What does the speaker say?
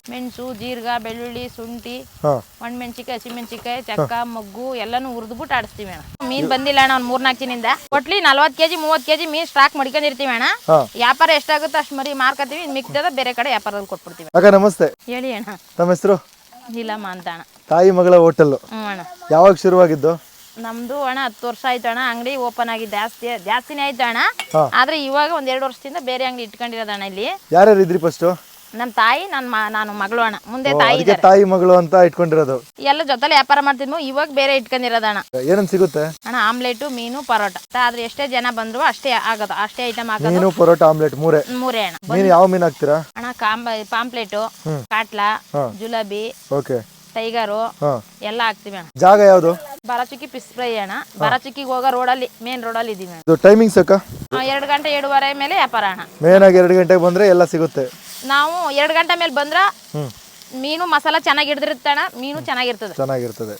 ಮೆಣಸು, ಜೀರ್ಗ, ಬೆಳ್ಳುಳ್ಳಿ, ಶುಂಠಿ, ಹಾ ಒಣಮೆಣಸಿಕಾಯಿ, ಹಸಿಮೆಣಸಿಕಾಯಿ, ಚಕ್ಕ, ಮೊಗ್ಗು ಎಲ್ಲಾನು ಹುರಿದ್ಬಿಟ್ಟು ಆಡಿಸ್ತೀವಿ ಅಣ್ಣ. ಮೀನ್ ಬಂದಿಲ್ಲ ಅಣ್ಣ, ಒಂದ್ 3-4 ದಿನದಿಂದ. ಕೊಟ್ಲಿ 40 kg 30 kg ಮೀನ್ ಸ್ಟಾಕ್ ಮಾಡ್ಕೊಂಡಿರ್ತೀವಿ ಅಣ್ಣ. ಹಾ ವ್ಯಾಪಾರ ಎಷ್ಟಾಗುತ್ತೋ ಅಷ್ಟು ಮರಿ ಮಾರ್ಕತ್ತೀವಿ, ಮಿಕ್ತದ ಬೇರೆ ಕಡೆ ವ್ಯಾಪಾರದಲ್ಲಿ ಕೊಟ್ಬಿಡ್ತೀವಿ. ಅಕ್ಕ ನಮಸ್ತೆ. ಹೇಳಿ ಅಣ್ಣ. ತಮ್ಮ ಹೆಸರು? ನೀಲಮ್ಮ ಅಂತ ಅಣ್ಣ. ತಾಯಿ ಮಗಳ ಹೋಟೆಲ್ ಅಣ್ಣ ಯಾವಾಗ ಶುರುವಾಗಿದ್ದು? ನಮ್ದು ಅಣ್ಣ 10 ವರ್ಷ ಆಯ್ತು ಅಣ್ಣ. ಅಂಗಡಿ ಓಪನ್ ಆಗಿ ಜಾಸ್ತಿನೇ ಆಯ್ತು ಅಣ್ಣ. ಹಾ. ಆದ್ರೆ ಇವಾಗ 1-2 ವರ್ಷದಿಂದ ಬೇರೆ ಅಂಗಡಿ ಇಟ್ಕೊಂಡಿರೋದಣ್ಣ. ಇಲ್ಲಿ ಯಾರ್ಯಾರು ಇದ್ರಿ ಫಸ್ಟ್? ನಮ್ಮ ತಾಯಿ, ನಾನು ಮಗಳು ಅಣ್ಣ. ಮುಂದೆ ತಾಯಿ ಅದಕ್ಕೆ ಇದ್ದಾರೆ. ತಾಯಿ ಮಗಳು ಅಂತ ಇಟ್ಕೊಂಡಿರೋದು. ಎಲ್ಲ ಜೊತೆಲಿ ವ್ಯಾಪಾರ ಮಾಡ್ತಿದ್ವು, ಇವಾಗ ಬೇರೆ ಇಟ್ಕೊಂಡಿರೋದಣ್ಣ. ಏನನ್ ಸಿಗುತ್ತೆ ಅಣ್ಣ ಆಮ್ಲೆಟು, ಮೀನು, ಪರೋಟ. ಆದ್ರೆ ಎಷ್ಟೇ ಜನ ಬಂದ್ರು ಅಷ್ಟೇ ಆಗೋದು, ಅಷ್ಟೇ ಐಟಮ್ ಆಗೋದು. ಮೀನು, ಪರೋಟ, ಆಮ್ಲೆಟ್ ಮೂರೇ ಅಣ್ಣ. ಮೀನು ಯಾವ ಮೀನು ಹಾಕ್ತೀರಾ? ಅಣ್ಣ ಪಾಂಪ್ಲೆಟು, ಕಾಟ್ಲಾ, ಜುಲಾಬಿ, ಓಕೆ. ಟೈಗರು ಹಾ ಎಲ್ಲ ಹಾಕ್ತಿವಿ ಅಣ್ಣ. ಜಾಗ ಯಾವುದು? ಬಾರಾಚುಕ್ಕಿ ಫಿಶ್ ಫ್ರೈ ಅಣ್ಣ. ಬಾರಾಚುಕ್ಕಿಗೆ ಹೋಗೋ ರೋಡಲ್ಲಿ, ಮೇನ್ ರೋಡಲ್ಲಿ ಇದೀವಿ ಅಣ್ಣ. ಇದು ಟೈಮಿಂಗ್ಸ್ ಅಕ್ಕ? 2 ಗಂಟೆ 2:30 ಮೇಲೆ ವ್ಯಾಪಾರ ಅಣ್ಣ. ಮೇನ್ ಆಗಿ 2 ಗಂಟೆಗೆ ಬಂದ್ರೆ ಎಲ್ಲ ಸಿಗುತ್ತೆ. ನಾವು 2 ಗಂಟೆ ಮೇಲೆ ಬಂದ್ರ ಮೀನು ಮಸಾಲ ಚೆನ್ನಾಗಿ ಹಿಡಿದಿರುತ್ತಣ್ಣ, ಮೀನು ಚೆನ್ನಾಗಿರ್ತದೆ.